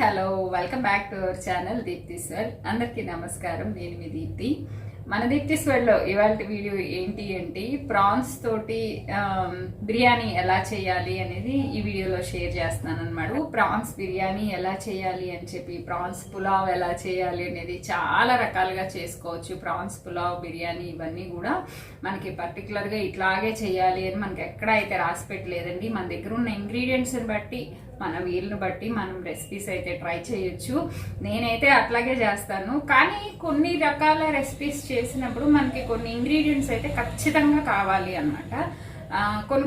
Hello welcome back to our channel Deepti's world. అందరికీ నమస్కారం. నేను మీ దీప్తి. మన దీప్తిస్ వరల్డ్ లో ఇవాళ వీడియో ఏంటి అంటే ప్రాన్స్ తోటి బిర్యానీ ఎలా చేయాలి అనేది ఈ వీడియోలో షేర్ చేస్తున్నాను అనమాట. ప్రాన్స్ బిర్యానీ ఎలా చేయాలి అని చెప్పి, ప్రాన్స్ పులావ్ ఎలా చేయాలి అనేది చాలా రకాలుగా చేసుకోవచ్చు. ప్రాన్స్ పులావ్, బిర్యానీ ఇవన్నీ కూడా మనకి పర్టికులర్గా ఇట్లాగే చేయాలి అని మనకి ఎక్కడ అయితే రాసి పెట్టలేదండి. మన దగ్గర ఉన్న ఇంగ్రీడియంట్స్ని బట్టి, మన వీలుని బట్టి మనం రెసిపీస్ అయితే ట్రై చేయొచ్చు. నేనైతే అట్లాగే చేస్తాను. కానీ కొన్ని రకాల రెసిపీస్ చేసినప్పుడు మనకి కొన్ని ఇంగ్రీడియంట్స్ అయితే ఖచ్చితంగా కావాలి అన్నమాట.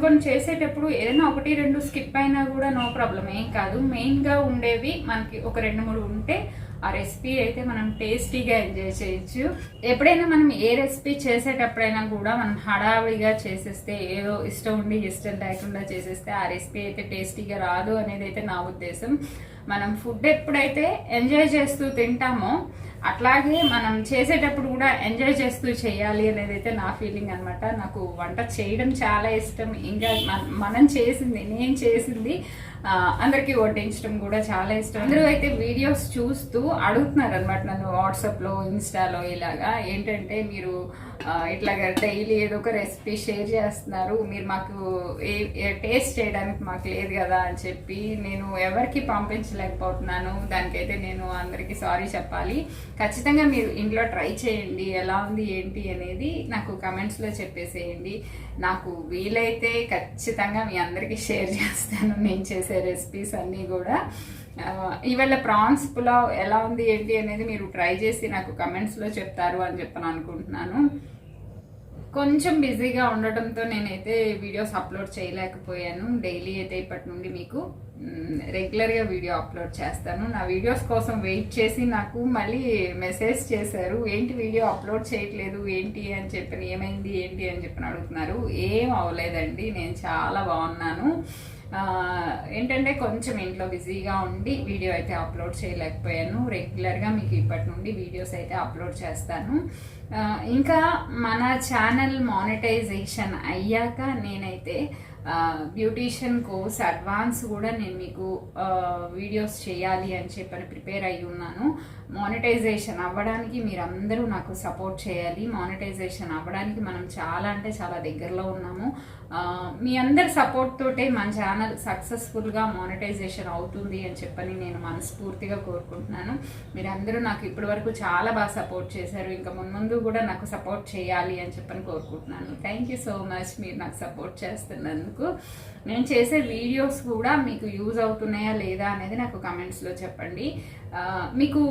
కొన్ని చేసేటప్పుడు ఏదైనా 1-2 స్కిప్ అయినా కూడా నో ప్రాబ్లం, ఏం కాదు. మెయిన్గా ఉండేవి మనకి ఒక 2-3 ఉంటే ఆ రెసిపీ అయితే మనం టేస్టీగా ఎంజాయ్ చేయొచ్చు. ఎప్పుడైనా మనం ఏ రెసిపీ చేసేటప్పుడైనా కూడా మనం హడావిడిగా చేసేస్తే, ఏదో ఇష్టం ఉండి ఇష్టం లేకుండా చేసేస్తే ఆ రెసిపీ అయితే టేస్టీగా రాదు అనేది అయితే నా ఉద్దేశం. మనం ఫుడ్ ఎప్పుడైతే ఎంజాయ్ చేస్తూ తింటామో అట్లాగే మనం చేసేటప్పుడు కూడా ఎంజాయ్ చేస్తూ చేయాలి అనేది అయితే నా ఫీలింగ్ అనమాట. నాకు వంట చేయడం చాలా ఇష్టం. ఇంకా నేను చేసింది అందరికీ వడ్డించడం కూడా చాలా ఇష్టం. అందరూ అయితే వీడియోస్ చూస్తూ అడుగుతున్నారు అనమాట నన్ను వాట్సాప్లో, ఇన్స్టాలో. ఇలాగా ఏంటంటే మీరు ఇట్లాగా డైలీ ఏదో ఒక రెసిపీ షేర్ చేస్తున్నారు, మీరు మాకు టేస్ట్ చేయడానికి మాకు లేదు కదా అని చెప్పి నేను ఎవరికి పంపించలేకపోతున్నాను. దానికైతే నేను అందరికీ సారీ చెప్పాలి. ఖచ్చితంగా మీరు ఇంట్లో ట్రై చేయండి, ఎలా ఉంది ఏంటి అనేది నాకు కమెంట్స్లో చెప్పేసేయండి. నాకు వీలైతే ఖచ్చితంగా మీ అందరికీ షేర్ చేస్తాను నేను చేసే రెసిపీస్ అన్నీ కూడా. ఇవాళ ప్రాన్స్ పులావ్ ఎలా ఉంది ఏంటి అనేది మీరు ట్రై చేసి నాకు కమెంట్స్లో చెప్తారు అని చెప్పని అనుకుంటున్నాను. కొంచెం బిజీగా ఉండటంతో నేనైతే వీడియోస్ అప్లోడ్ చేయలేకపోయాను. డైలీ అయితే ఇప్పటి నుండి మీకు రెగ్యులర్గా వీడియో అప్లోడ్ చేస్తాను. నా వీడియోస్ కోసం వెయిట్ చేసి నాకు మళ్ళీ మెసేజ్ చేశారు, ఏంటి వీడియో అప్లోడ్ చేయట్లేదు ఏంటి అని చెప్పి, ఏమైంది ఏంటి అని చెప్పి అడుగుతున్నారు. ఏం అవ్వలేదండి, నేను చాలా బాగున్నాను. ఏంటంటే కొంచెం ఇంట్లో బిజీగా ఉండి వీడియో అయితే అప్లోడ్ చేయలేకపోయాను. రెగ్యులర్గా మీకు ఇప్పటి నుండి వీడియోస్ అయితే అప్లోడ్ చేస్తాను. ఇంకా మన ఛానల్ మానిటైజేషన్ అయ్యాక నేనైతే బ్యూటీషియన్ కోర్స్ అడ్వాన్స్ కూడా నేను మీకు వీడియోస్ చేయాలి అని చెప్పని ప్రిపేర్ అయ్యి ఉన్నాను. మానిటైజేషన్ అవ్వడానికి మీరందరూ నాకు సపోర్ట్ చేయాలి. మానిటైజేషన్ అవ్వడానికి మనం చాలా అంటే చాలా దగ్గరలో ఉన్నాము. మీ అందరి సపోర్ట్ తోటే మన ఛానల్ సక్సెస్ఫుల్గా మానిటైజేషన్ అవుతుంది అని చెప్పని నేను మనస్ఫూర్తిగా కోరుకుంటున్నాను. మీరందరూ నాకు ఇప్పటి వరకు చాలా బాగా సపోర్ట్ చేశారు. ఇంకా మున్ముందు కూడా నాకు సపోర్ట్ చేయాలి అని చెప్పని కోరుకుంటున్నాను. థ్యాంక్ యూ సో మచ్ మీరు నాకు సపోర్ట్ చేస్తున్నందుకు. నేను చేసే వీడియోస్ కూడా మీకు యూజ్ అవుతున్నాయా లేదా అనేది నాకు కమెంట్స్లో చెప్పండి. మీకు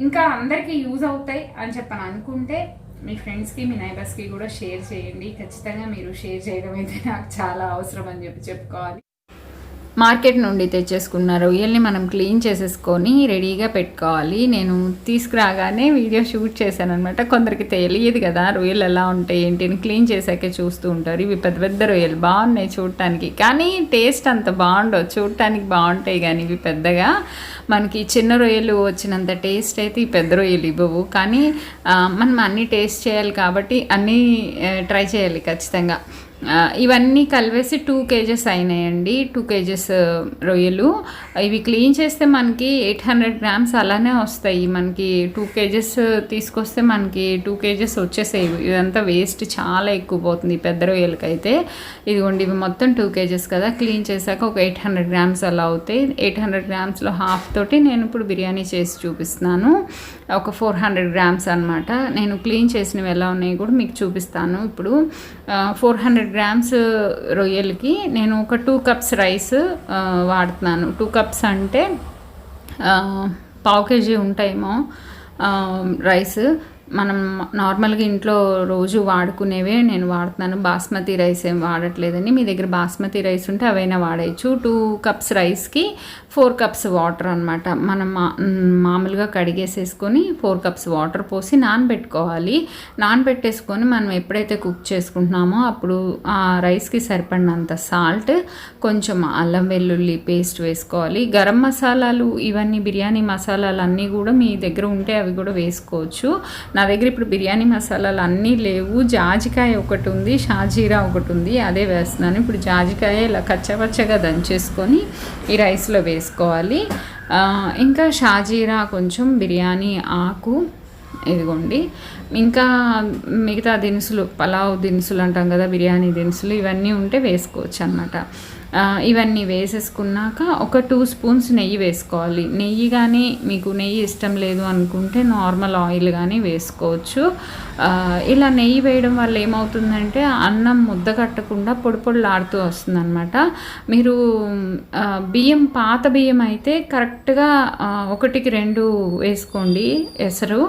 ఇంకా అందరికీ యూజ్ అవుతాయి అని చెప్పని అనుకుంటే మీ ఫ్రెండ్స్కి, మీ నైబర్స్కి కూడా షేర్ చేయండి. ఖచ్చితంగా మీరు షేర్ చేయడం అయితే నాకు చాలా అవసరం అని చెప్పుకోవాలి. మార్కెట్ నుండి తెచ్చేసుకున్న రొయ్యల్ని మనం క్లీన్ చేసేసుకొని రెడీగా పెట్టుకోవాలి. నేను తీసుకురాగానే వీడియో షూట్ చేశాను అనమాట. కొందరికి తెలియదు కదా రొయ్యలు ఎలా ఉంటాయి ఏంటి అని. క్లీన్ చేశాకే చూస్తూ ఉంటారు. ఇవి పెద్ద పెద్ద రొయ్యలు బాగున్నాయి చూడటానికి, కానీ టేస్ట్ అంత బాగుండవు. చూడటానికి బాగుంటాయి కానీ ఇవి పెద్దగా మనకి చిన్న రొయ్యలు వచ్చినంత టేస్ట్ అయితే ఈ పెద్ద రొయ్యలు ఇవ్వవు. కానీ మనం అన్నీ టేస్ట్ చేయాలి కాబట్టి అన్నీ ట్రై చేయాలి ఖచ్చితంగా. ఇవన్నీ కలిపేసి 2 kgs అయినాయండి. 2 kgs రొయ్యలు. ఇవి క్లీన్ చేస్తే మనకి 800 grams అలానే వస్తాయి. మనకి 2 kgs తీసుకొస్తే మనకి 2 kgs వచ్చేసాయి. ఇదంతా వేస్ట్ చాలా ఎక్కువ పోతుంది పెద్ద రొయ్యలకైతే. ఇదిగోండి ఇవి మొత్తం 2 kgs కదా. క్లీన్ చేశాక ఒక 800 grams అలా అవుతాయి. 800 gramsలో హాఫ్ తోటి నేను ఇప్పుడు బిర్యానీ చేసి చూపిస్తున్నాను. ఒక 400 grams అనమాట. నేను క్లీన్ చేసినవి ఎలా ఉన్నాయి కూడా మీకు చూపిస్తాను. ఇప్పుడు 400 grams రొయ్యలకి నేను ఒక 2 cups రైస్ వాడుతున్నాను. 2 cups అంటే 1/2 kg ఉంటాయేమో రైస్. మనం నార్మల్గా ఇంట్లో రోజు వాడుకునేవే నేను వాడుతున్నాను. బాస్మతి రైస్ ఏం వాడట్లేదని. మీ దగ్గర బాస్మతి రైస్ ఉంటే అవైనా వాడచ్చు. 2 cups రైస్కి 4 cups వాటర్ అనమాట. మనం మామూలుగా కడిగేసేసుకొని 4 cups వాటర్ పోసి నానబెట్టుకోవాలి. నానబెట్టేసుకొని మనం ఎప్పుడైతే కుక్ చేసుకుంటున్నామో అప్పుడు ఆ రైస్కి సరిపడినంత సాల్ట్, కొంచెం అల్లం వెల్లుల్లి పేస్ట్ వేసుకోవాలి. గరం మసాలాలు ఇవన్నీ బిర్యానీ మసాలాలు అన్నీ కూడా మీ దగ్గర ఉంటే అవి కూడా వేసుకోవచ్చు. నా దగ్గర ఇప్పుడు బిర్యానీ మసాలాలు అన్నీ లేవు. జాజికాయ ఒకటి ఉంది, షాజీరా ఒకటి ఉంది, అదే వేస్తున్నాను. ఇప్పుడు జాజికాయ ఇలా కచ్చపచ్చగా దంచేసుకొని ఈ రైస్లో వేసుకోవాలి. ఇంకా షాజీరా కొంచెం, బిర్యానీ ఆకు, ఇదిగోండి. ఇంకా మిగతా దినుసులు, పలావ్ దినుసులు అంటాం కదా, బిర్యానీ దినుసులు, ఇవన్నీ ఉంటే వేసుకోవచ్చు అన్నమాట. ఇవన్నీ వేసేసుకున్నాక ఒక 2 స్పూన్స్ నెయ్యి వేసుకోవాలి. నెయ్యి కానీ మీకు నెయ్యి ఇష్టం లేదు అనుకుంటే నార్మల్ ఆయిల్ కానీ వేసుకోవచ్చు. ఇలా నెయ్యి వేయడం వల్ల ఏమవుతుందంటే అన్నం ముద్ద కట్టకుండా పొడి పొడిలాడుతూ వస్తుంది అనమాట. మీరు బియ్యం, పాత బియ్యం అయితే కరెక్ట్గా 1కి 2 వేసుకోండి ఎసరు.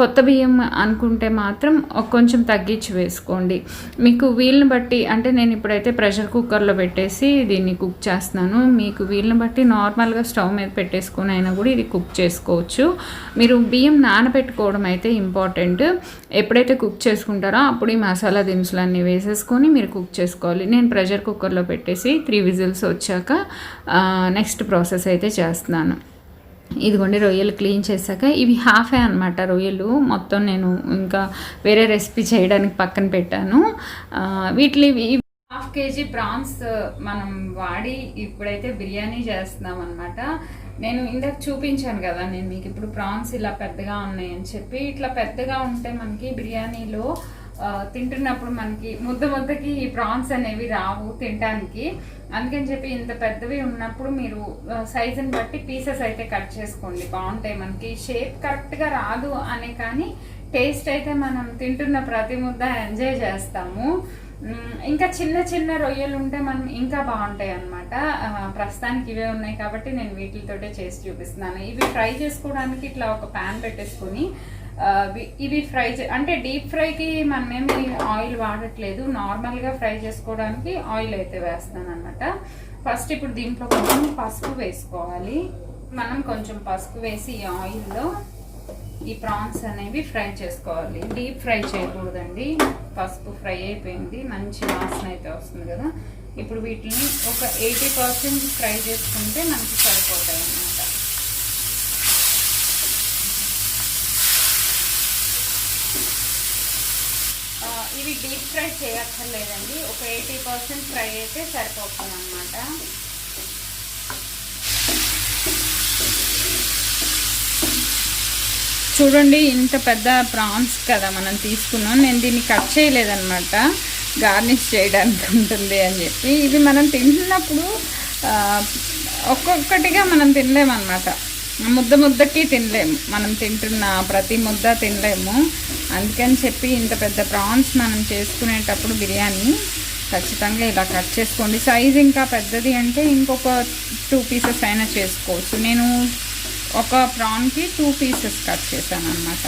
కొత్త బియ్యం అనుకుంటే మాత్రం కొంచెం తగ్గించి వేసుకోండి. మీకు వీలుని బట్టి, అంటే నేను ఇప్పుడైతే ప్రెషర్ కుక్కర్లో పెట్టేసి దీన్ని కుక్ చేస్తున్నాను. మీకు వీలుని బట్టి నార్మల్గా స్టవ్ మీద పెట్టేసుకొని అయినా కూడా ఇది కుక్ చేసుకోవచ్చు. మీరు బియ్యం నానబెట్టుకోవడం అయితే ఇంపార్టెంట్. ఎప్పుడైతే కుక్ చేసుకుంటారో అప్పుడు ఈ మసాలా దినుసులన్నీ వేసేసుకొని మీరు కుక్ చేసుకోవాలి. నేను ప్రెషర్ కుక్కర్లో పెట్టేసి 3 విజిల్స్ వచ్చాక నెక్స్ట్ ప్రాసెస్ అయితే చేస్తున్నాను. ఇదిగోండి రొయ్యలు క్లీన్ చేశాక, ఇవి హాఫే అనమాట రొయ్యలు. మొత్తం నేను ఇంకా వేరే రెసిపీ చేయడానికి పక్కన పెట్టాను. వీటిని 1/2 kg ప్రాన్స్ మనం వాడి ఇప్పుడైతే బిర్యానీ చేస్తున్నాం అనమాట. నేను ఇందాక చూపించాను కదా నేను మీకు, ఇప్పుడు ప్రాన్స్ ఇలా పెద్దగా ఉన్నాయని చెప్పి. ఇట్లా పెద్దగా ఉంటే మనకి బిర్యానీలో తింటున్నప్పుడు మనకి ముద్దకి ఈ ప్రాన్స్ అనేవి రావు తినడానికి. అందుకని చెప్పి ఇంత పెద్దవి ఉన్నప్పుడు మీరు సైజుని బట్టి పీసెస్ అయితే కట్ చేసుకోండి, బాగుంటాయి. మనకి షేప్ కరెక్ట్గా రాదు అనే కానీ టేస్ట్ అయితే మనం తింటున్న ప్రతి ముద్ద ఎంజాయ్ చేస్తాము. ఇంకా చిన్న చిన్న రొయ్యలు ఉంటే మనం ఇంకా బాగుంటాయి అన్నమాట. ప్రస్తుతానికి ఇవే ఉన్నాయి కాబట్టి నేను వీటితోటే చేసి చూపిస్తున్నాను. ఇవి ఫ్రై చేసుకోవడానికి ఇట్లా ఒక ప్యాన్ పెట్టేసుకొని ఇవి ఫ్రై అంటే డీప్ ఫ్రైకి మనమేమి ఆయిల్ వాడట్లేదు, నార్మల్గా ఫ్రై చేసుకోవడానికి ఆయిల్ అయితే వేస్తాను అనమాట. ఫస్ట్ ఇప్పుడు దీంట్లో కొంచెం పసుపు వేసుకోవాలి. మనం కొంచెం పసుపు వేసి ఈ ఆయిల్లో ఈ ప్రాన్స్ అనేవి ఫ్రై చేసుకోవాలి. డీప్ ఫ్రై చేయకూడదండి. పసుపు ఫ్రై అయిపోయింది, మంచి వాసన అయితే వస్తుంది కదా. ఇప్పుడు వీటిని ఒక 80% ఫ్రై చేసుకుంటే మనకి సరిపోతాయి అన్నమాట. ఇవి డీప్ ఫ్రై చేయక్కర్లేదండి, ఒక 80% ఫ్రై అయితే సరిపోతుంది అన్నమాట. చూడండి ఇంత పెద్ద ప్రాన్స్ కదా మనం తీసుకున్నాం. నేను దీన్ని కట్ చేయలేదన్నమాట, గార్నిష్ చేయడానికి ఉంటుంది అని చెప్పి. ఇవి మనం తింటున్నప్పుడు ఒక్కొక్కటిగా మనం తినలేమన్నమాట, ముద్దకి తినలేము. మనం తింటున్న ప్రతి ముద్ద తినలేము. అందుకని చెప్పి ఇంత పెద్ద ప్రాన్స్ మనం చేసుకునేటప్పుడు బిర్యానీ ఖచ్చితంగా ఇలా కట్ చేసుకోండి. సైజ్ ఇంకా పెద్దది అంటే ఇంకొక 2 పీసెస్ అయినా చేసుకోవచ్చు. నేను ఒక ప్రాన్కి 2 పీసెస్ కట్ చేశాను అన్నమాట.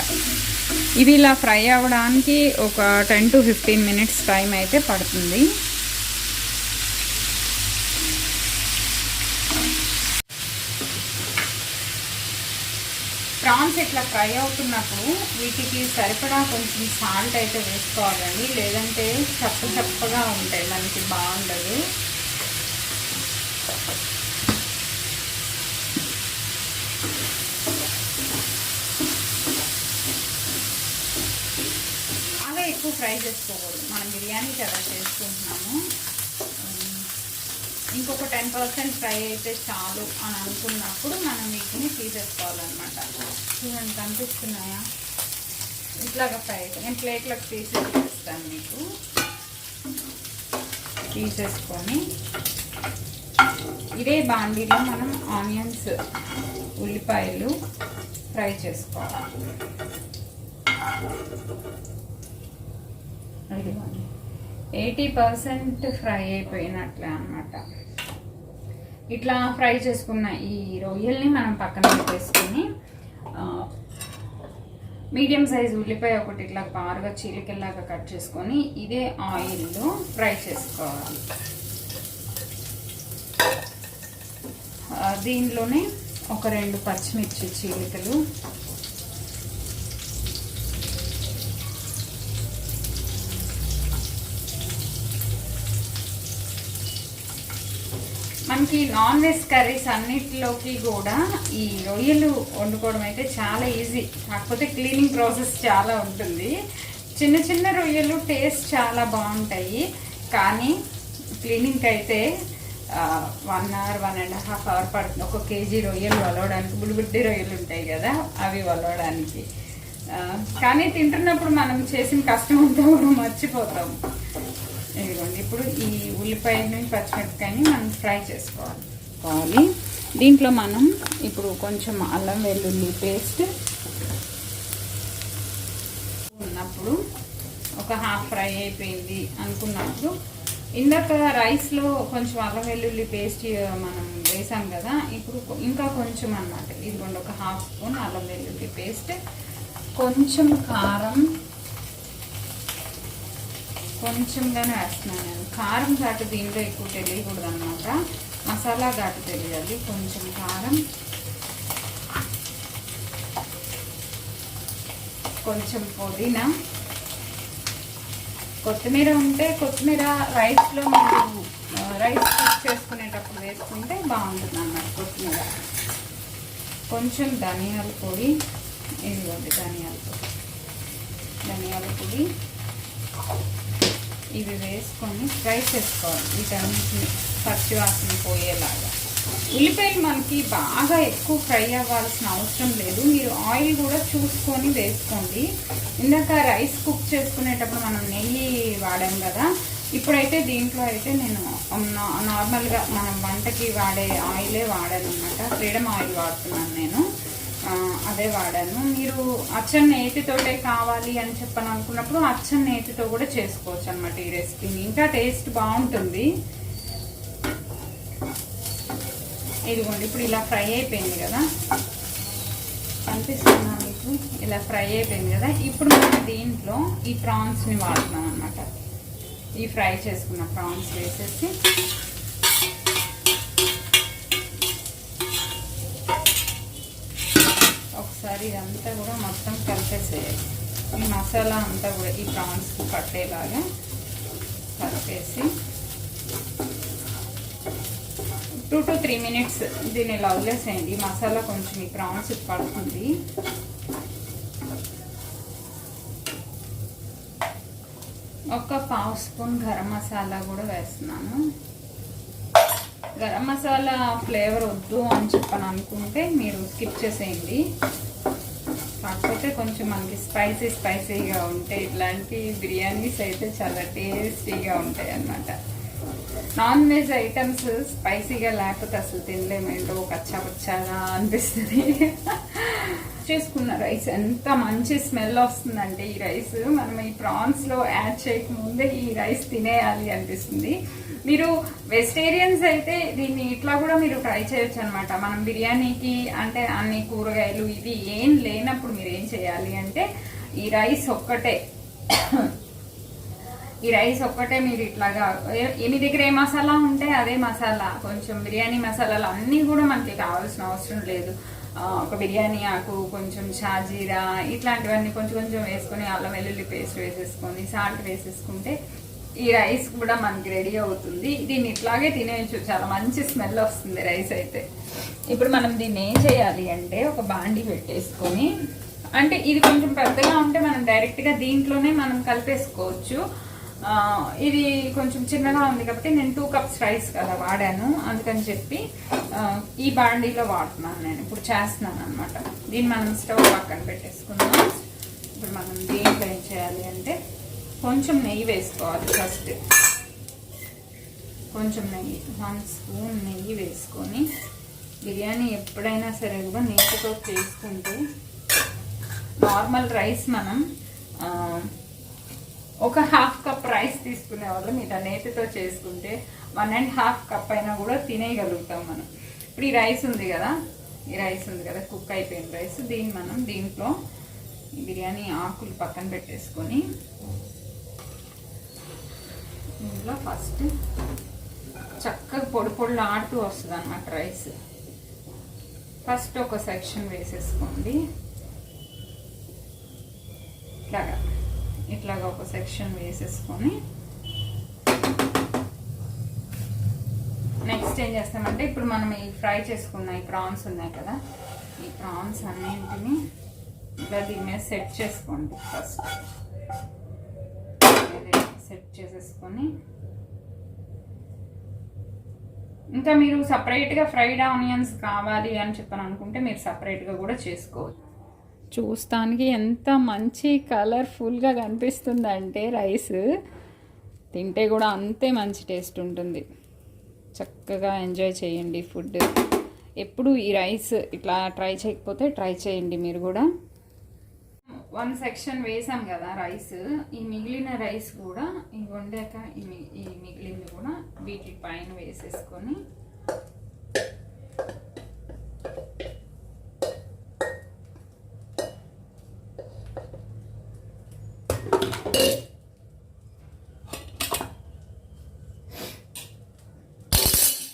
ఇవి ఇలా ఫ్రై అవ్వడానికి ఒక 10 to 15 మినిట్స్ టైం అయితే పడుతుంది. ప్రాన్స్ ఇట్లా ఫ్రై అవుతున్నప్పుడు వీటికి సరిపడా కొంచెం సాల్ట్ అయితే వేసుకోవాలండి, లేదంటే చప్పగా ఉంటాయి, మనకి బాగుండదు. బాగా ఎక్కువ ఫ్రై చేసుకోకూడదు, మనం బిర్యానీ కదా చేసుకుంటున్నాము. ఇంకొక 10% ఫ్రై అయితే చాలు అని అనుకున్నప్పుడు మనం వీటిని తీసేసుకోవాలన్నమాట. చూడండి కనిపిస్తున్నాయా, ఇట్లాగా ఫ్రై అయితే నేను ప్లేట్లకు తీసేస్తాను. మీకు తీసేసుకొని ఇదే బాండీలో మనం ఆనియన్స్, ఉల్లిపాయలు ఫ్రై చేసుకోవాలి. 80% ఫ్రై అయిపోయినట్లే అన్నమాట. ఇట్లా ఫ్రై చేసుకున్న ఈ రొయ్యల్ని మనం పక్కన పెట్టేసుకొని మీడియం సైజ్ ఉల్లిపాయ ఒకటి ఇట్లా బారుగా చీలికల్లాగా కట్ చేసుకొని ఇదే ఆయిల్లో ఫ్రై చేసుకోవాలి. దీనిలోనే ఒక 2 పచ్చిమిర్చి చీలికలు, మనకి నాన్ వెజ్ కర్రీస్ అన్నిటిలోకి కూడా ఈ రొయ్యలు వండుకోవడం అయితే చాలా ఈజీ. కాకపోతే క్లీనింగ్ ప్రాసెస్ చాలా ఉంటుంది. చిన్న చిన్న రొయ్యలు టేస్ట్ చాలా బాగుంటాయి, కానీ క్లీనింగ్కి అయితే 1 hour 1.5 hour పడుతుంది. 1 kg రొయ్యలు వలవడానికి. బుడ్డి రొయ్యలు ఉంటాయి కదా, అవి వలవడానికి. కానీ తింటున్నప్పుడు మనం చేసిన కష్టం అంతా కూడా మర్చిపోతాం. ఇదిగోండి, ఇప్పుడు ఈ ఉల్లిపాయని పచ్చిమిరపకాయని మనం ఫ్రై చేసుకోవాలి. దీంట్లో మనం ఇప్పుడు కొంచెం అల్లం వెల్లుల్లి పేస్ట్ ఉన్నప్పుడు, ఒక హాఫ్ ఫ్రై అయిపోయింది అనుకున్నప్పుడు, ఇందాక రైస్లో కొంచెం అల్లం వెల్లుల్లి పేస్ట్ మనం వేసాం కదా, ఇప్పుడు ఇంకా కొంచెం అన్నమాట. ఇదిగోండి, ఒక హాఫ్ స్పూన్ అల్లం వెల్లుల్లి పేస్ట్, కొంచెం కారం, కొంచెంగానే వేస్తున్నాను నేను. కారం ఘాటు దీంట్లో ఎక్కువ తెలియకూడదు అనమాట, మసాలా ఘాటు తెలియాలి. కొంచెం కారం, కొంచెం పుదీనా, కొత్తిమీర ఉంటే కొత్తిమీర రైస్లో మీరు రైస్ కుక్ చేసుకునేటప్పుడు వేసుకుంటే బాగుంటుంది అన్నమాట కొత్తిమీర. కొంచెం ధనియాల పొడి, ఇదిగోండి ధనియాల పొడి, ఇవి వేసుకొని ఫ్రై చేసుకోవాలి వీటన్నిటిని పచ్చివాసన పోయేలాగా. ఉల్లిపాయలు మనకి బాగా ఎక్కువ ఫ్రై అవ్వాల్సిన అవసరం లేదు, మీరు ఆయిల్ కూడా చూసుకొని వేసుకోండి. ఇందాక రైస్ కుక్ చేసుకునేటప్పుడు మనం నెయ్యి వాడాం కదా, ఇప్పుడైతే దీంట్లో అయితే నేను నార్మల్గా మనం వంటకి వాడే ఆయిలే వాడాను అనమాట. ఫ్రీడమ్ ఆయిల్ వాడుతున్నాను నేను, అదే వాడాను. మీరు అచ్చం నేతితోటే కావాలి అని చెప్పని అనుకున్నప్పుడు అచ్చం నేతితో కూడా చేసుకోవచ్చు అనమాట ఈ రెసిపీని, ఇంకా టేస్ట్ బాగుంటుంది. ఇదిగోండి, ఇప్పుడు ఇలా ఫ్రై అయిపోయింది కదా, కనిపిస్తున్నా మీకు, ఇలా ఫ్రై అయిపోయింది కదా. ఇప్పుడు మనం దీంట్లో ఈ ప్రాన్స్ని వాడుతున్నాం అనమాట. ఈ ఫ్రై చేసుకున్న ప్రాన్స్ వేసేసి ఒకసారి ఇదంతా కూడా మొత్తం కలిపేసేయాలి. ఈ మసాలా అంతా కూడా ఈ ప్రాన్స్కి పట్టేలాగా కలిపేసి 2 to 3 minutes దీన్ని ఇలా వదిలేసేయండి. ఈ మసాలా కొంచెం ఈ ప్రాన్స్ పడుతుంది. ఒక 1/2 స్పూన్ గరం మసాలా కూడా వేస్తున్నాను. గరం మసాలా ఫ్లేవర్ వద్దు అని చెప్పని అనుకుంటే మీరు స్కిప్ చేసేయండి. కాకపోతే కొంచెం మనకి స్పైసీగా ఉంటే ఇట్లాంటి బిర్యానీస్ అయితే చాలా టేస్టీగా ఉంటాయి అన్నమాట. నాన్ వెజ్ ఐటమ్స్ స్పైసీగా లేకపోతే అసలు తినలేమేంటో, కచ్చాపచ్చాగా అనిపిస్తుంది. చేసుకున్న రైస్ ఎంత మంచి స్మెల్ వస్తుందంటే, ఈ రైస్ మనం ఈ ప్రాన్స్లో యాడ్ చేయకముందే ఈ రైస్ తినేయాలి అనిపిస్తుంది. మీరు వెజిటేరియన్స్ అయితే దీన్ని ఇట్లా కూడా మీరు ట్రై చేయొచ్చు అనమాట. మనం బిర్యానీకి అంటే అన్ని కూరగాయలు ఇది ఏం లేనప్పుడు మీరు ఏం చేయాలి అంటే, ఈ రైస్ ఒక్కటే మీరు ఇట్లాగా మీ దగ్గర ఏ మసాలా ఉంటే అదే మసాలా, కొంచెం బిర్యానీ మసాలాలు అన్నీ కూడా మనకి కావాల్సిన అవసరం లేదు. ఒక బిర్యానీ ఆకు, కొంచెం షాజీరా, ఇట్లాంటివన్నీ కొంచెం వేసుకొని అల్లం వెల్లుల్లి పేస్ట్ వేసేసుకొని సాల్ట్ వేసేసుకుంటే ఈ రైస్ కూడా మనకి రెడీ అవుతుంది. దీన్ని ఇట్లాగే తినేయచ్చు, చాలా మంచి స్మెల్ వస్తుంది రైస్ అయితే. ఇప్పుడు మనం దీన్ని ఏం చేయాలి అంటే, ఒక బాండి పెట్టేసుకొని, అంటే ఇది కొంచెం పెద్దగా ఉంటే మనం డైరెక్ట్గా దీంట్లోనే మనం కలిపేసుకోవచ్చు. ఇది కొంచెం చిన్నగా ఉంది కాబట్టి నేను 2 cups రైస్ కదా వాడాను, అందుకని చెప్పి ఈ బాండీలో వాడుతున్నాను నేను. ఇప్పుడు చేస్తున్నాను అనమాట. దీన్ని మనం స్టవ్ పక్కన పెట్టేసుకుందాం. ఇప్పుడు మనం దీంట్లో ఏం చేయాలి అంటే, కొంచెం నెయ్యి వేసుకోవాలి. ఫస్ట్ కొంచెం నెయ్యి, 1 స్పూన్ నెయ్యి వేసుకొని, బిర్యానీ ఎప్పుడైనా సరే కూడా నెయ్యితో చేసుకుంటే, నార్మల్ రైస్ మనం ఒక 1/2 cup రైస్ తీసుకునే వాళ్ళు ఇలా నేతితో చేసుకుంటే 1.5 cup అయినా కూడా తినేయగలుగుతాం మనం. ఇప్పుడు ఈ రైస్ ఉంది కదా, కుక్ అయిపోయిన రైస్, దీన్ని మనం దీంట్లో ఈ బిర్యానీ ఆకులు పక్కన పెట్టేసుకొని, దీంట్లో ఫస్ట్ చక్కగా పొడి ఆడుతూ వస్తుంది అన్నమాట రైస్. ఫస్ట్ ఒక సెక్షన్ వేసేసుకోండి, ఇట్లాగా ఒక సెక్షన్ వేసేసుకొని, నెక్స్ట్ ఫస్ట్ ఏం చేస్తామంటే ఇప్పుడు మనం ఈ ఫ్రై చేసుకున్న ఈ ప్రాన్స్ ఉన్నాయి కదా, ఈ ప్రాన్స్ అన్నింటినీ ఇలా దీని మీద సెట్ చేసుకోండి. ఫస్ట్ సెట్ చేసేసుకొని ఇంకా మీరు సపరేట్గా ఫ్రైడ్ ఆనియన్స్ కావాలి అని చెప్పని అనుకుంటే మీరు సపరేట్గా కూడా చేసుకోవచ్చు. చూస్తానికి ఎంత మంచి కలర్ఫుల్గా కనిపిస్తుందంటే రైస్, తింటే కూడా అంతే మంచి టేస్ట్ ఉంటుంది. చక్కగా ఎంజాయ్ చేయండి ఫుడ్. ఎప్పుడు ఈ రైస్ ఇట్లా ట్రై చేయకపోతే ట్రై చేయండి మీరు కూడా. 1 సెక్షన్ వేసాం కదా రైస్, ఈ మిగిలిన రైస్ కూడా ఈ వండాక ఈ మిగిలింది కూడా వీటి పైన వేసేసుకొని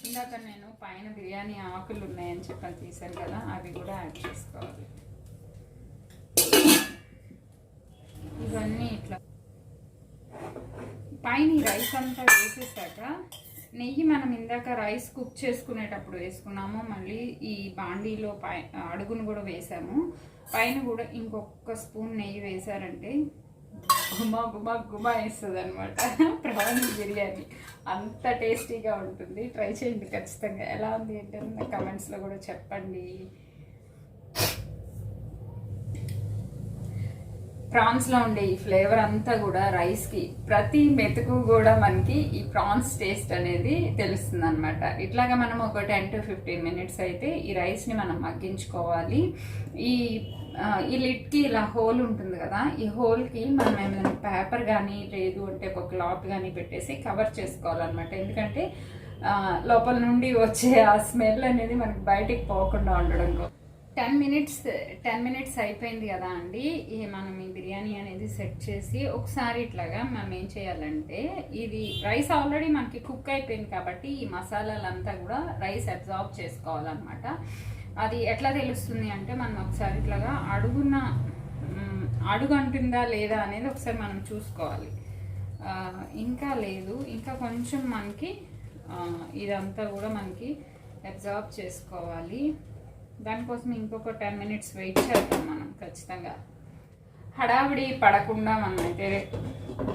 ఇందాక నేను పైన బిర్యానీ ఆకులు ఉన్నాయని చెప్పని తీసాను కదా, అవి కూడా యాడ్ చేసుకోవాలి. ఇవన్నీ ఇట్లా పైన రైస్ అంతా వేసేసాక నెయ్యి మనం ఇందాక రైస్ కుక్ చేసుకునేటప్పుడు వేసుకున్నాము, మళ్ళీ ఈ బాండీలో అడుగును కూడా వేసాము. పైన కూడా ఇంకొక స్పూన్ నెయ్యి వేసారంటే గుమా గుమా గుమా వేస్తుంది అనమాట ప్రాన్స్ బిర్యానీ. అంత టేస్టీగా ఉంటుంది. ట్రై చేయండి ఖచ్చితంగా. ఎలా ఉంది ఏంటంటే కమెంట్స్లో కూడా చెప్పండి. ప్రాన్స్లో ఉండే ఈ ఫ్లేవర్ అంతా కూడా రైస్కి ప్రతి మెతుకు కూడా మనకి ఈ ప్రాన్స్ టేస్ట్ అనేది తెలుస్తుంది అనమాట. ఇట్లాగా మనం ఒక 10 to 15 minutes అయితే ఈ రైస్ని మనం మగ్గించుకోవాలి. ఈ లిడ్కి ఇలా హోల్ ఉంటుంది కదా, ఈ హోల్కి మనం ఏమైనా పేపర్ కానీ లేదు అంటే ఒక క్లాత్ కానీ పెట్టేసి కవర్ చేసుకోవాలన్నమాట. ఎందుకంటే లోపల నుండి వచ్చే ఆ స్మెల్ అనేది మనకి బయటికి పోకుండా ఉండడం. 10 minutes అయిపోయింది కదా అండి. మనం ఈ బిర్యానీ అనేది సెట్ చేసి ఒకసారి ఇట్లాగా మనం ఏం చేయాలంటే, ఇది రైస్ ఆల్రెడీ మనకి కుక్ అయిపోయింది కాబట్టి ఈ మసాలాలంతా కూడా రైస్ అబ్జార్బ్ చేసుకోవాలన్నమాట. అది ఎట్లా తెలుస్తుంది అంటే మనం ఒకసారి ఇట్లాగా అడుగు అంటుందా లేదా అనేది ఒకసారి మనం చూసుకోవాలి. ఇంకా లేదు, ఇంకా కొంచెం మనకి ఇదంతా కూడా మనకి అబ్జార్బ్ చేసుకోవాలి. దానికోసం ఇంకొక 10 minutes వెయిట్ చేద్దాం మనం ఖచ్చితంగా. హడావిడి పడకుండా మనం అయితే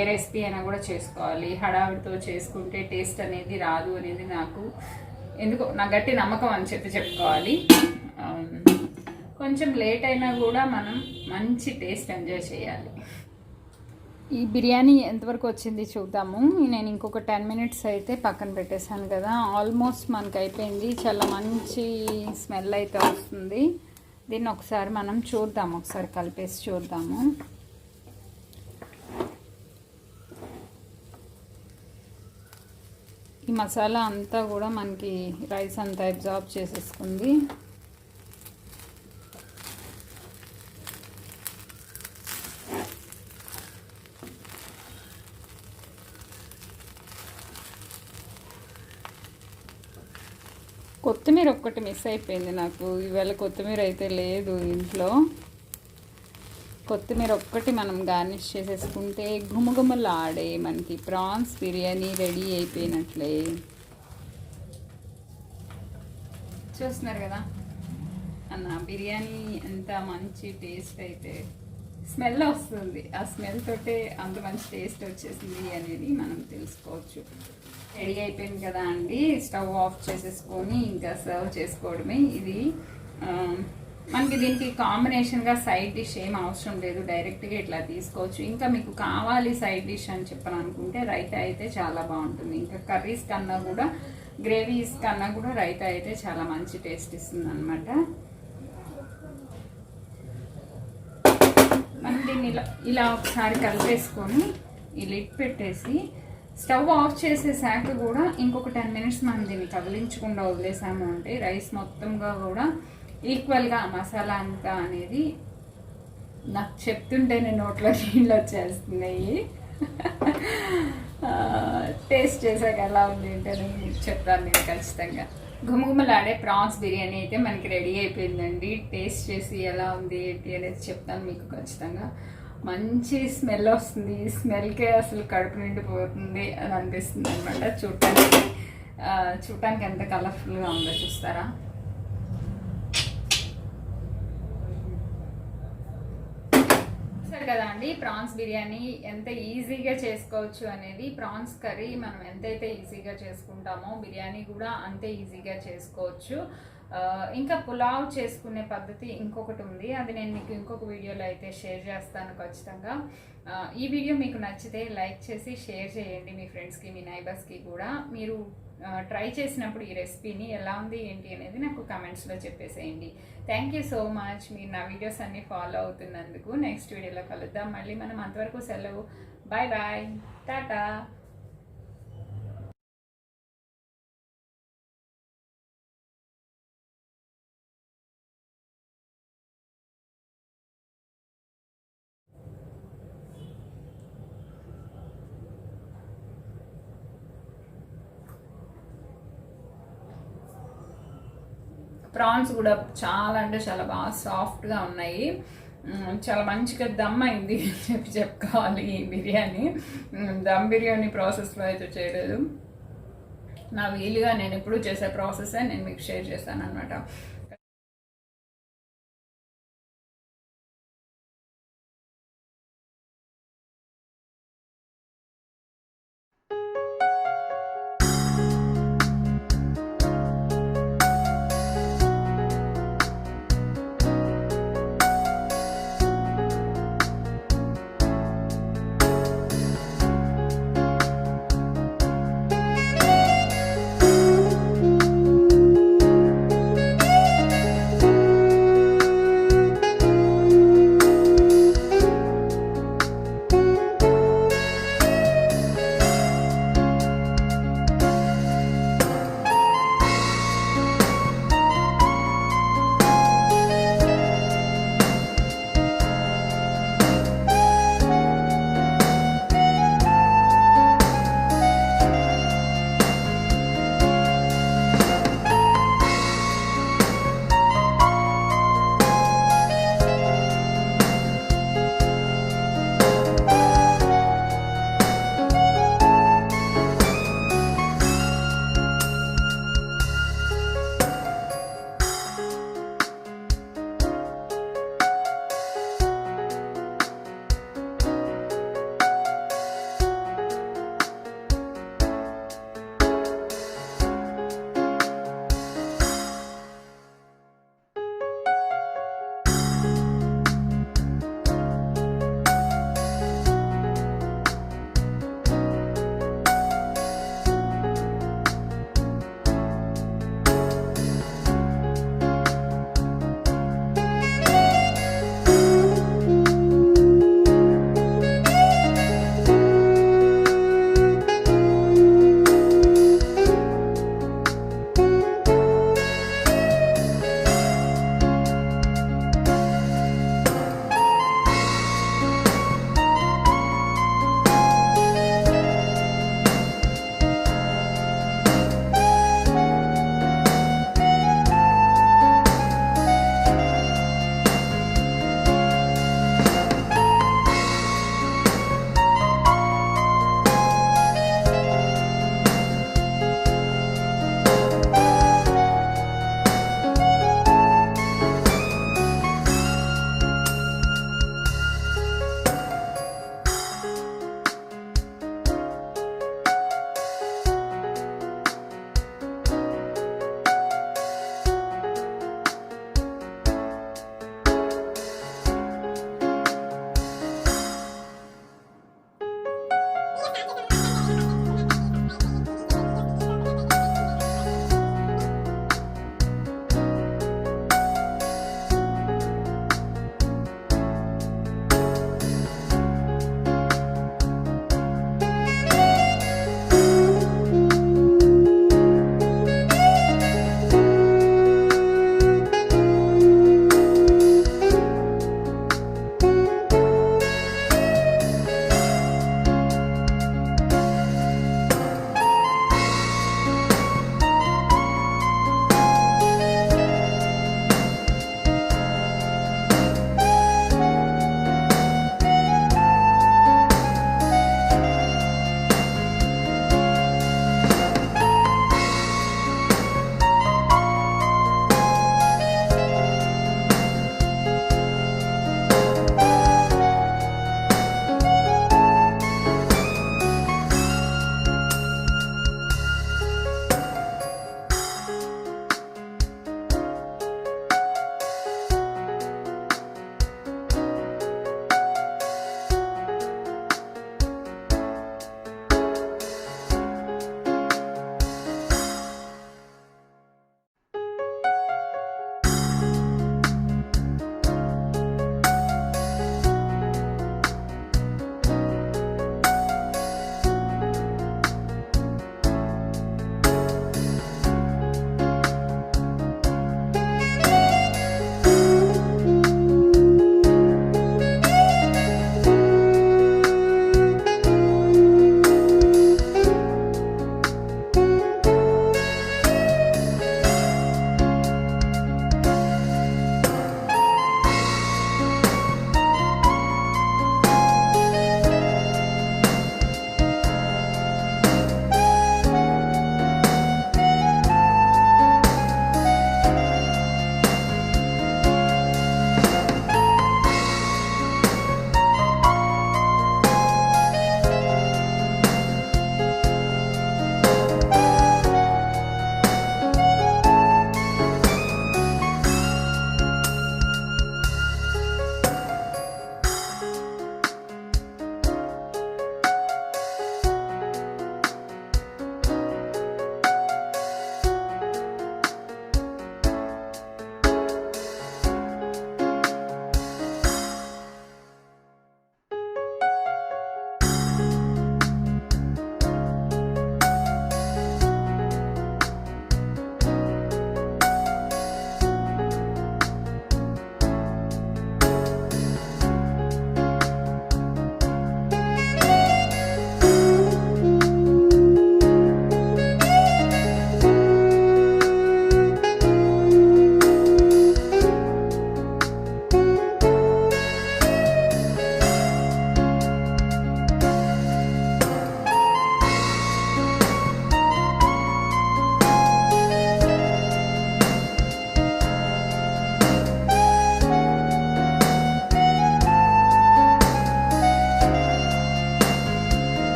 ఏ రెసిపీ అయినా కూడా చేసుకోవాలి. హడావిడితో చేసుకుంటే టేస్ట్ అనేది రాదు అనేది నా గట్టి నమ్మకం అని చెప్పుకోవాలి. కొంచెం లేట్ అయినా కూడా మనం మంచి టేస్ట్ ఎంజాయ్ చేయాలి. ఈ బిర్యానీ ఎంతవరకు వచ్చింది చూద్దాము. నేను ఇంకొక 10 minutes అయితే పక్కన పెట్టేశాను కదా, ఆల్మోస్ట్ మనకి అయిపోయింది. చాలా మంచి స్మెల్ అయితే వస్తుంది. దీన్ని ఒకసారి మనం చూద్దాము, ఒకసారి కలిపేసి చూద్దాము. ఈ మసాలా అంతా కూడా మనకి రైస్ అంతా అబ్జార్బ్ చేసేసుకుంది. కొత్తిమీర ఒక్కటి మిస్ అయిపోయింది నాకు ఇవాళ. కొత్తిమీర అయితే లేదు ఇంట్లో. కొత్తిమీర ఒక్కటి మనం గార్నిష్ చేసేసుకుంటే గుమగుమలాడే మనకి ప్రాన్స్ బిర్యానీ రెడీ అయిపోయినట్లే. చూస్తున్నారు కదా అన్న బిర్యానీ ఎంత మంచి టేస్ట్ అయితే స్మెల్ వస్తుంది. ఆ స్మెల్ తోటే అంత మంచి టేస్ట్ వచ్చేసింది అనేది మనం తెలుసుకోవచ్చు. రెడీ అయిపోయింది కదా అండి. స్టవ్ ఆఫ్ చేసేసుకొని ఇంకా సర్వ్ చేసుకోవడమే. ఇది మనకి దీనికి కాంబినేషన్గా సైడ్ డిష్ ఏం అవసరం లేదు, డైరెక్ట్గా ఇట్లా తీసుకోవచ్చు. ఇంకా మీకు కావాలి సైడ్ డిష్ అని చెప్పని అనుకుంటే రైతా అయితే చాలా బాగుంటుంది. ఇంకా కర్రీస్ కన్నా కూడా గ్రేవీస్ కన్నా కూడా రైతా అయితే చాలా మంచి టేస్ట్ ఇస్తుంది అనమాట. మనం దీన్ని ఇలా ఒకసారి కలిపేసుకొని ఈ లిడ్ పెట్టేసి స్టవ్ ఆఫ్ చేసేసాక కూడా ఇంకొక 10 minutes మనం దీన్ని కదిలించకుండా వదిలేసాము అంటే రైస్ మొత్తంగా కూడా ఈక్వల్గా మసాలా అంతా అనేది నాకు చెప్తుంటే నేను నోట్లో నీళ్ళు వచ్చేస్తున్నాయి. టేస్ట్ చేసాక ఎలా ఉంది అంటే నేను చెప్తాను నేను ఖచ్చితంగా. గుమగుమలాడే ప్రాన్స్ బిర్యానీ అయితే మనకి రెడీ అయిపోయిందండి. టేస్ట్ చేసి ఎలా ఉంది ఏంటి అనేది చెప్తాను మీకు ఖచ్చితంగా. మంచి స్మెల్ వస్తుంది. ఈ స్మెల్కే అసలు కడుపు నిండిపోతుంది అని అనిపిస్తుంది అనమాట. చూడటానికి చూడటానికి ఎంత కలర్ఫుల్గా ఉందో చూస్తారా. చూసారు కదా అండి, ప్రాన్స్ బిర్యానీ ఎంత ఈజీగా చేసుకోవచ్చు అనేది. ప్రాన్స్ కర్రీ మనం ఎంతైతే ఈజీగా చేసుకుంటామో బిర్యానీ కూడా అంతే ఈజీగా చేసుకోవచ్చు. ఇంకా పులావ్ చేసుకునే పద్ధతి ఇంకొకటి ఉంది, అది నేను మీకు ఇంకొక వీడియోలో అయితే షేర్ చేస్తాను ఖచ్చితంగా. ఈ వీడియో మీకు నచ్చితే లైక్ చేసి షేర్ చేయండి మీ ఫ్రెండ్స్కి, మీ నైబర్స్కి కూడా. మీరు ట్రై చేసినప్పుడు ఈ రెసిపీని ఎలా ఉంది ఏంటి అనేది నాకు కమెంట్స్లో చెప్పేసేయండి. థ్యాంక్ యూ సో మచ్, మీరు నా వీడియోస్ అన్ని ఫాలో అవుతున్నందుకు. నెక్స్ట్ వీడియోలో కలుద్దాం మళ్ళీ. మనం అంతవరకు సెలవు. Bye bye, Tata. ప్రాన్స్ కూడా చాలా అంటే చాలా బాగా సాఫ్ట్గా ఉన్నాయి. చాలా మంచిగా దమ్ అయింది అని చెప్పుకోవాలి ఈ బిర్యానీ. దమ్ బిర్యానీ ప్రాసెస్లో అయితే చేయలేదు, నా వీలుగా నేను ఎప్పుడు చేసే ప్రాసెస్ నేను మీకు షేర్ చేస్తాను అనమాట.